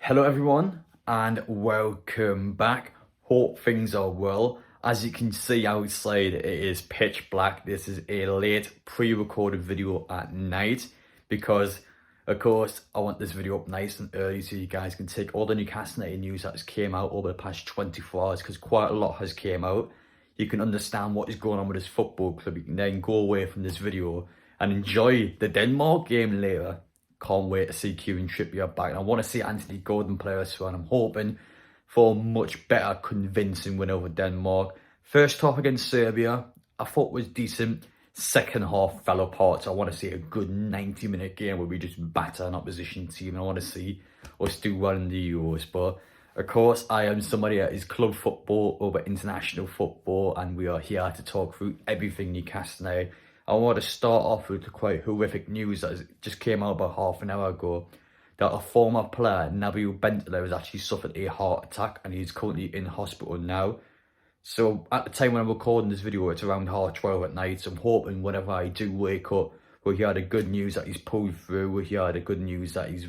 Hello everyone and welcome back. Hope things are well. As you can see outside, it is pitch black. This is a late pre-recorded video at night because of course I want this video up nice and early so you guys can take all the Newcastle United news that has came out over the past 24 hours, because quite a lot has came out. You can understand what is going on with this football club. You can then go away from this video and enjoy the Denmark game later. Can't wait to see Kieran Trippier back. And I want to see Anthony Gordon play as well. And I'm hoping for a much better convincing win over Denmark. First half against Serbia, I thought was decent. Second half fell apart. So I want to see a good 90-minute game where we just batter an opposition team. And I want to see us do well in the Euros. But of course, I am somebody that is club football over international football. And we are here to talk through everything Newcastle United. I want to start off with the quite horrific news that just came out about half an hour ago, that a former player, Nabil Bentaleb, has actually suffered a heart attack and he's currently in hospital now. So at the time when I'm recording this video, it's around 12:30 at night. So I'm hoping whenever I do wake up, we'll hear the good news that he's pulled through, we'll hear the good news that he's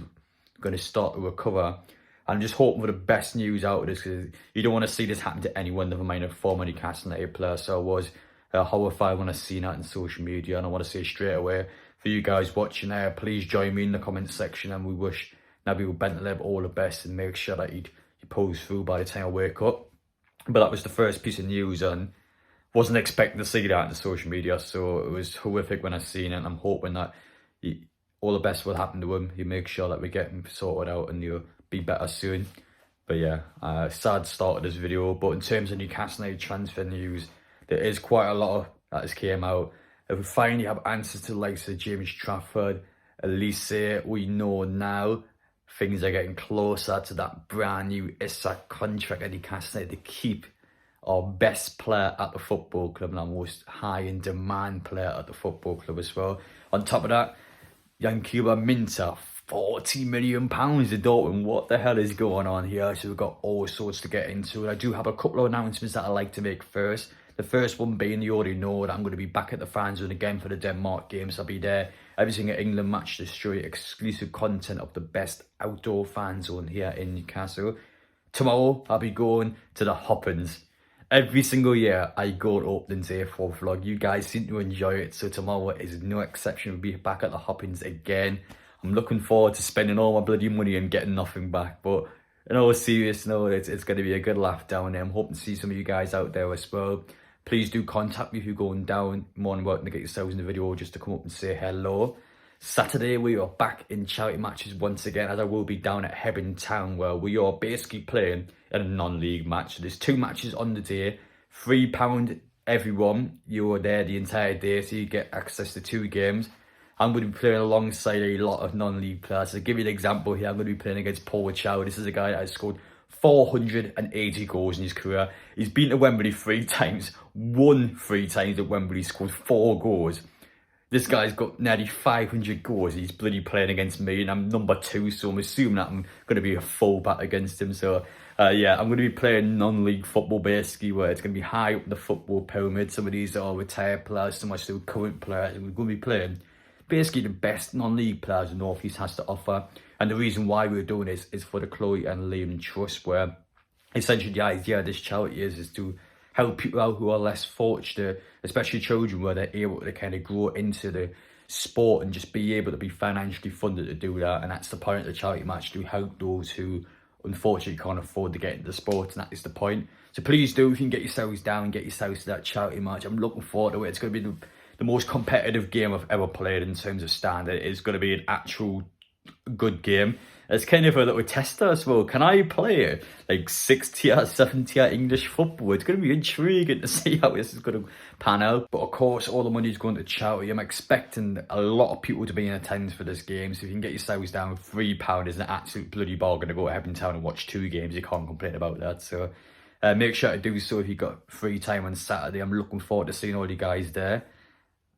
going to start to recover. I'm just hoping for the best news out of this, because you don't want to see this happen to anyone, never mind a former Newcastle United player. So I was horrified when I seen that on social media, and I want to say straight away, for you guys watching there, please join me in the comment section, and we wish Nabil Bentaleb all the best and make sure that he pulls through by the time I wake up. But that was the first piece of news, and wasn't expecting to see that on social media, so it was horrific when I seen it. And I'm hoping that all the best will happen to him. You make sure that we get him sorted out and he'll be better soon. But yeah, sad start of this video. But in terms of Newcastle United transfer news, there is quite a lot of that has came out. If we finally have answers to the likes of James Trafford, Olise, we know now things are getting closer to that brand new Isak contract at Newcastle to keep our best player at the football club and our most high in demand player at the football club as well. On top of that, Yankuba Minteh, £40 million in Dortmund. What the hell is going on here? So we've got all sorts to get into. And I do have a couple of announcements that I like to make first. The first one being, you already know that I'm going to be back at the fan zone again for the Denmark games. I'll be there every single England match to show you exclusive content of the best outdoor fan zone here in Newcastle. Tomorrow, I'll be going to the Hoppins. Every single year, I go to opening day for a vlog. You guys seem to enjoy it, so tomorrow is no exception. We'll be back at the Hoppins again. I'm looking forward to spending all my bloody money and getting nothing back. But in all seriousness, it's going to be a good laugh down there. I'm hoping to see some of you guys out there as well. Please do contact me if you're going down. More than welcome to get yourselves in the video just to come up and say hello. Saturday, we are back in charity matches once again, as I will be down at Hebden Town, where we are basically playing in a non-league match. So there's 2 matches on the day, £3 everyone. You are there the entire day, so you get access to 2 games. I'm going to be playing alongside a lot of non-league players. So to give you an example here, I'm going to be playing against Paul Chow. This is a guy that has scored 480 goals in his career. He's been to Wembley 3 times, won 3 times at Wembley, scored 4 goals. This guy's got nearly 500 goals. He's bloody playing against me, and I'm number 2, so I'm assuming that I'm going to be a full-back against him. So, yeah, I'm going to be playing non-league football, basically, where it's going to be high up the football pyramid. Some of these are retired players, some are still current players, and we're going to be playing basically the best non-league players the North East has to offer. And the reason why we're doing this is for the Chloe and Liam Trust, where essentially the idea of this charity is to help people out who are less fortunate, especially children, where they're able to kind of grow into the sport and just be able to be financially funded to do that. And that's the point of the charity match, to help those who unfortunately can't afford to get into the sport, and that is the point. So please do, if you can get yourselves down, get yourselves to that charity match. I'm looking forward to it. It's going to be the most competitive game I've ever played in terms of standard. It's going to be an actual good game. It's kind of a little tester as well. Can I play like 6 tier, 7 tier English football? It's going to be intriguing to see how this is going to pan out. But of course, all the money is going to charity. I'm expecting a lot of people to be in attendance for this game. So if you can get yourselves down, £3 is an absolute bloody bargain to go to Hebden Town and watch 2 games. You can't complain about that. So make sure to do so if you've got free time on Saturday. I'm looking forward to seeing all you guys there.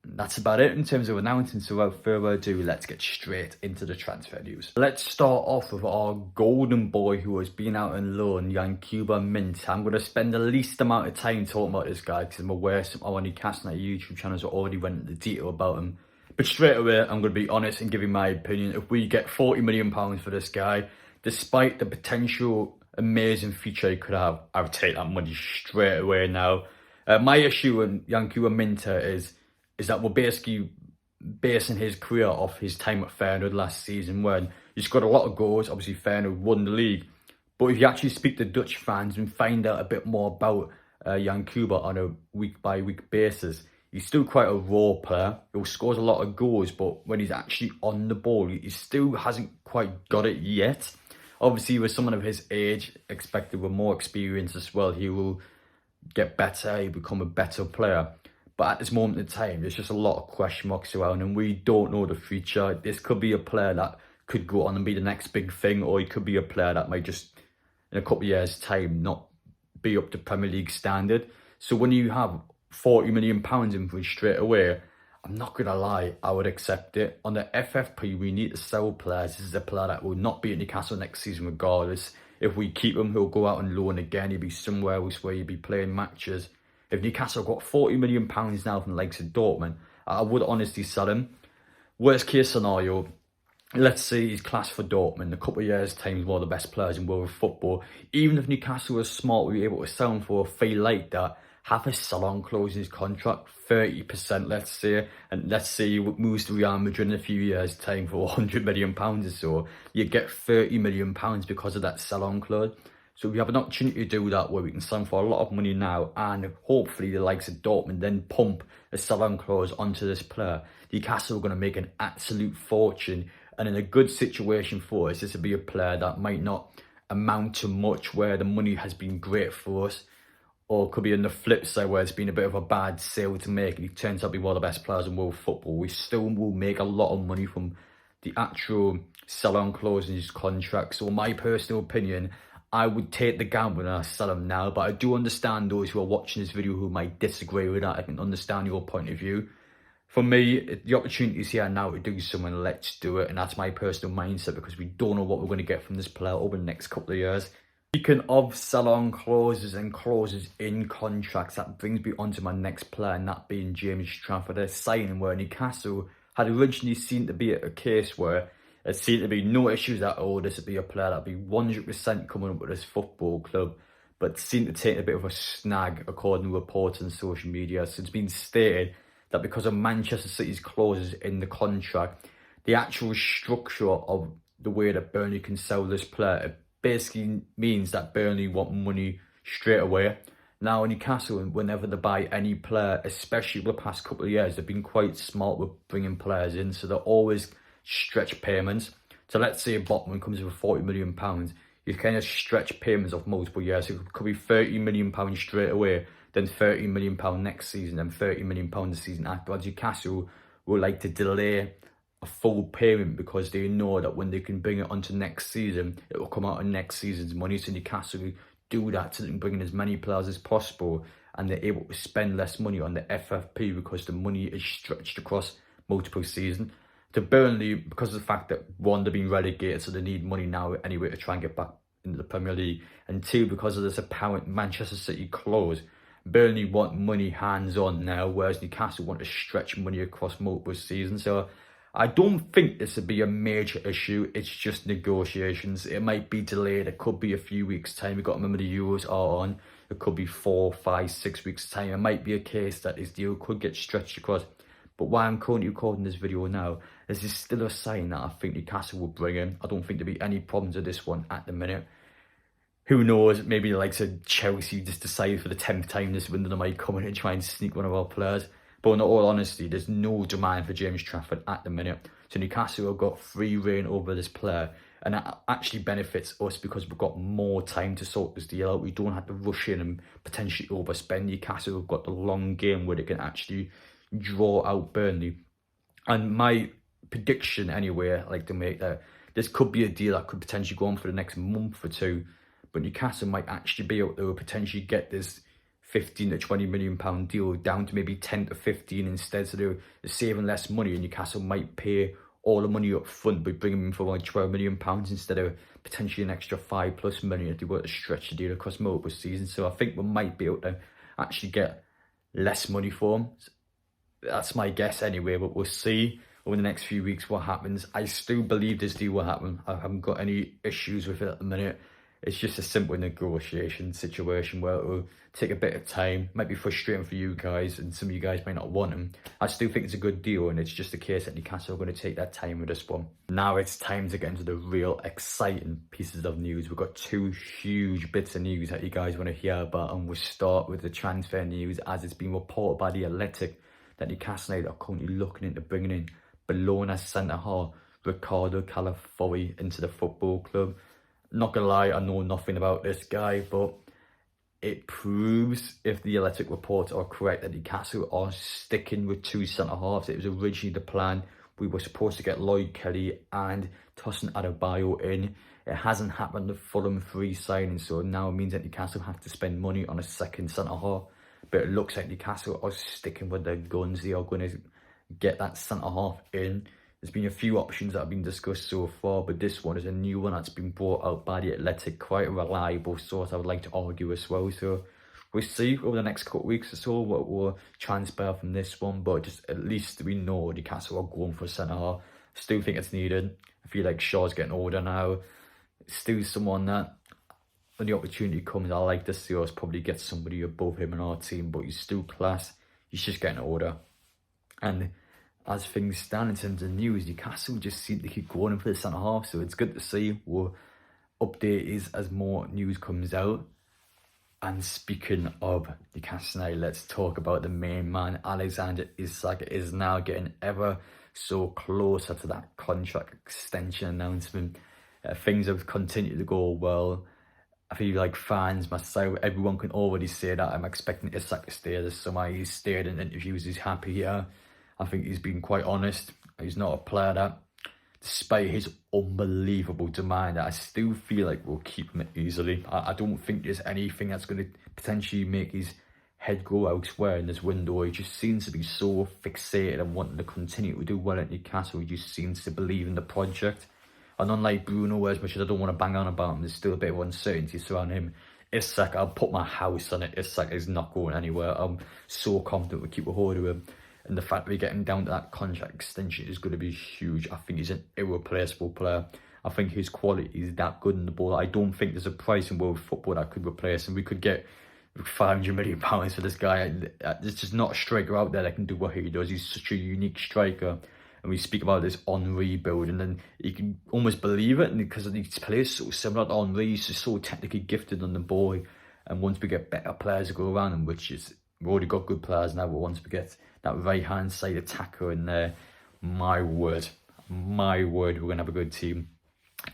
That's about it in terms of announcements. So without further ado, let's get straight into the transfer news. Let's start off with our golden boy who has been out on loan, Yankuba Minteh. I'm going to spend the least amount of time talking about this guy because I'm aware some of our Newcastle United YouTube channels already went into detail about him. But straight away, I'm going to be honest and give you my opinion. If we get £40 million for this guy, despite the potential amazing future he could have, I would take that money straight away now. My issue with Yankuba Minteh is that we're basically basing his career off his time at Feyenoord last season, when he scored a lot of goals. Obviously, Feyenoord won the league. But if you actually speak to Dutch fans and find out a bit more about Yankuba on a week-by-week basis, he's still quite a raw player. He scores a lot of goals, but when he's actually on the ball, he still hasn't quite got it yet. Obviously, with someone of his age, expected with more experience as well, he will get better, he'll become a better player. But at this moment in time, there's just a lot of question marks around, and we don't know the future. This could be a player that could go on and be the next big thing, or he could be a player that might just, in a couple of years' time, not be up to Premier League standard. So when you have £40 million in for it straight away, I'm not going to lie, I would accept it. On the FFP, we need to sell players. This is a player that will not be at Newcastle next season regardless. If we keep him, he'll go out on loan again. He'll be somewhere else where he'll be playing matches. If Newcastle got £40 million now from the likes of Dortmund, I would honestly sell him. Worst case scenario, let's say he's classed for Dortmund. In a couple of years' time, he's one of the best players in world football. Even if Newcastle was smart, we'd be able to sell him for a fee like that. Have a sell-on clause in his contract, 30%, let's say, and let's say he moves to Real Madrid in a few years' time for £100 million or so. You get £30 million because of that sell-on clause. So we have an opportunity to do that, where we can sell him for a lot of money now, and hopefully the likes of Dortmund then pump a sell-on clause onto this player. Newcastle are going to make an absolute fortune, and in a good situation for us, this would be a player that might not amount to much, where the money has been great for us, or it could be on the flip side where it's been a bit of a bad sale to make and he turns out to be one of the best players in world football. We still will make a lot of money from the actual sell-on clause in his contract. So in my personal opinion, I would take the gamble and I sell him now. But I do understand those who are watching this video who might disagree with that. I can understand your point of view. For me, the opportunity is here now to do something. Let's do it. And that's my personal mindset, because we don't know what we're going to get from this player over the next couple of years. Speaking of sell-on clauses and clauses in contracts, that brings me on to my next player, and that being James Trafford. A signing where Newcastle had originally seemed to be a case where it seemed to be no issues at all. This would be a player that would be 100% coming up with this football club, but seemed to take a bit of a snag according to reports on social media. So it's been stated that because of Manchester City's clauses in the contract, the actual structure of the way that Burnley can sell this player basically means that Burnley want money straight away. Now, Newcastle, whenever they buy any player, especially the past couple of years, they've been quite smart with bringing players in, so they're always stretch payments. So let's say Botman comes with £40 million, you kind of stretch payments of multiple years. So it could be £30 million straight away, then £30 million next season, then £30 million the season afterwards. Newcastle will like to delay a full payment because they know that when they can bring it onto next season, it will come out of next season's money. So Newcastle do that so they can bring in as many players as possible, and they're able to spend less money on the FFP because the money is stretched across multiple seasons. To Burnley, because of the fact that one, they've been relegated, so they need money now anyway to try and get back into the Premier League, and two, because of this apparent Manchester City clause, Burnley want money hands-on now, whereas Newcastle want to stretch money across multiple seasons. So I don't think this would be a major issue. It's just negotiations. It might be delayed. It could be a few weeks' time. We've got to remember the Euros are on. It could be 4, 5, 6 weeks' time. It might be a case that this deal could get stretched across. But why I'm currently recording this video now, this is still a sign that I think Newcastle will bring in. I don't think there'll be any problems with this one at the minute. Who knows, maybe the likes of Chelsea just decide for the 10th time this window they might come in and try and sneak one of our players. But in all honesty, there's no demand for James Trafford at the minute. So Newcastle have got free reign over this player. And that actually benefits us because we've got more time to sort this deal out. We don't have to rush in and potentially overspend. Newcastle have got the long game where they can actually draw out Burnley. And my prediction anyway, I like to make that this could be a deal that could potentially go on for the next month or two. But Newcastle might actually be able to potentially get this 15 to 20 million pound deal down to maybe 10 to 15 instead, so they're saving less money, and Newcastle might pay all the money up front by bringing them for like 12 million pounds instead of potentially an extra 5+ million if they were to stretch the deal across multiple seasons. So I think we might be able to actually get less money for them. That's my guess anyway, but we'll see over the next few weeks what happens. I still believe this deal will happen. I haven't got any issues with it at the minute. It's just a simple negotiation situation where it will take a bit of time. Might be frustrating for you guys, and some of you guys might not want him. I still think it's a good deal, and it's just a case that Newcastle are going to take their time with this one. Now it's time to get into the real exciting pieces of news. We've got two huge bits of news that you guys want to hear about, and we'll start with the transfer news, as it's been reported by The Athletic that Newcastle United are currently looking into bringing in Bologna centre-half Riccardo Calafiori into the football club. Not gonna lie, I know nothing about this guy, but it proves, if the Athletic reports are correct, that Newcastle are sticking with two centre-halves. It was originally the plan. We were supposed to get Lloyd Kelly and Tosin Adebayo in. It hasn't happened. The Fulham free signing, so now it means that Newcastle have to spend money on a second centre-half. But it looks like Newcastle are sticking with their guns. They are going to get that centre-half in. There's been a few options that have been discussed so far, but this one is a new one that's been brought out by The Athletic, quite a reliable source, I would like to argue as well. So we'll see over the next couple of weeks or so what will transpire from this one, but just at least we know Newcastle are going for a centre-half. Still think it's needed. I feel like Shaw's getting older now. Still someone that, when the opportunity comes, I like to see us probably get somebody above him in our team, but he's still class. He's just getting older. And as things stand in terms of news, Newcastle just seem to keep going for the centre-half, so it's good to see. We'll update is as more news comes out. And speaking of Newcastle United, let's talk about the main man. Alexander Isak is now getting ever so closer to that contract extension announcement. Things have continued to go well. I feel like fans, myself, everyone can already say that I'm expecting Isak to stay this summer. He's stayed in interviews, he's happy here. I think he's been quite honest. He's not a player that, despite his unbelievable demand, I still feel like we'll keep him easily. I don't think there's anything that's going to potentially make his head go elsewhere in this window. He just seems to be so fixated and wanting to continue to do well at Newcastle. He just seems to believe in the project. And unlike Bruno, as much as I don't want to bang on about him, there's still a bit of uncertainty surrounding him. Isak, I'll put my house on it. Isak is not going anywhere. I'm so confident we'll keep a hold of him. And the fact that we're getting down to that contract extension is going to be huge. I think he's an irreplaceable player. I think his quality is that good in the ball. I don't think there's a price in world football that could replace him. We could get £500 million for this guy. There's just not a striker out there that can do what he does. He's such a unique striker. And we speak about this Henry build, and then you can almost believe it, and because he plays so similar to Henry, he's just so technically gifted on the ball. And once we get better players to go around him, which is, we've already got good players now, but once we get that right hand side attacker in there, my word, we're going to have a good team.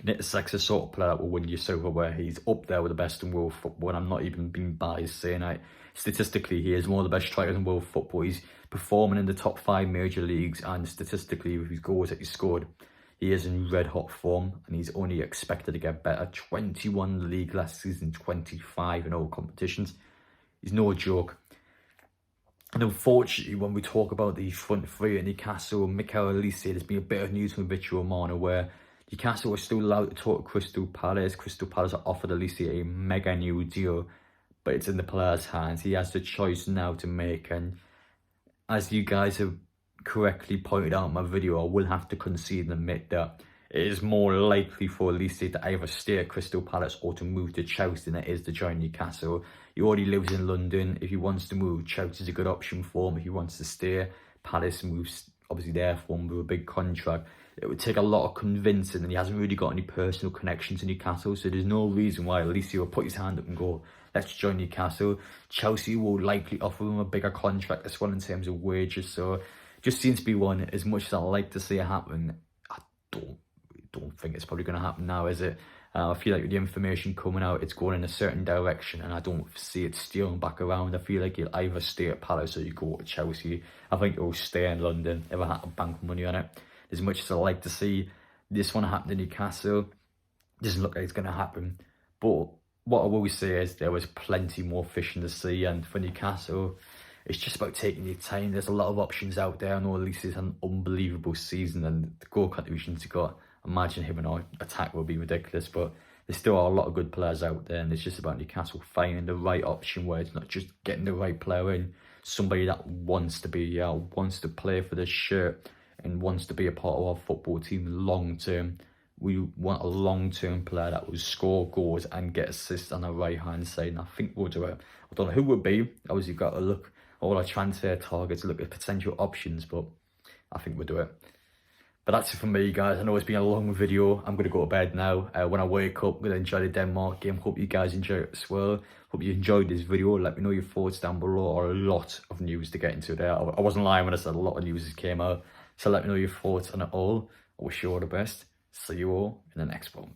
Isak's the sort of player that will win you silverware. He's up there with the best in world football, and I'm not even being biased saying that. Statistically, he is one of the best strikers in world football. He's performing in the top 5 major leagues, and statistically, with his goals that he scored, he is in red hot form, and he's only expected to get better. 21 in the league last season, 25 in all competitions. He's no joke. And unfortunately, when we talk about the front three at Newcastle, Mikel Olise, there's been a bit of news from Vittorio Romano where Newcastle are still allowed to talk to Crystal Palace. Crystal Palace are offered Olise a mega new deal, but it's in the player's hands. He has the choice now to make, and as you guys have correctly pointed out in my video, I will have to concede and admit that it is more likely for Olise to either stay at Crystal Palace or to move to Chelsea than it is to join Newcastle. He already lives in London. If he wants to move, Chelsea's a good option for him. If he wants to stay, Palace moves obviously there for him with a big contract. It would take a lot of convincing, and he hasn't really got any personal connection to Newcastle, so there's no reason why Olise will put his hand up and go, let's join Newcastle. Chelsea will likely offer him a bigger contract as well in terms of wages, so it just seems to be one, as much as I like to see it happen, I don't think it's probably going to happen now, is it? I feel like with the information coming out, it's going in a certain direction, and I don't see it steering back around. I feel like he'll either stay at Palace or you go to Chelsea. I think he'll stay in London if I had to bank money on it. As much as I like to see this one happen to Newcastle, it doesn't look like it's going to happen. But what I will say is there was plenty more fish in the sea, and for Newcastle, it's just about taking your time. There's a lot of options out there. I know Olise's had an unbelievable season, and the goal contributions he got, imagine him in our attack will be ridiculous, but there still are a lot of good players out there, and it's just about Newcastle finding the right option where it's not just getting the right player in, somebody that wants to be, wants to play for this shirt and wants to be a part of our football team long term. We want a long-term player that will score goals and get assists on the right-hand side, and I think we'll do it. I don't know who it would be. Obviously, you've got to look at all our transfer targets, look at potential options, but I think we'll do it. But that's it from me, guys. I know it's been a long video. I'm going to go to bed now. When I wake up, I'm going to enjoy the Denmark game. Hope you guys enjoy it as well. Hope you enjoyed this video. Let me know your thoughts down below, or a lot of news to get into there. I wasn't lying when I said a lot of news came out. So let me know your thoughts on it all. I wish you all the best. See you all in the next one.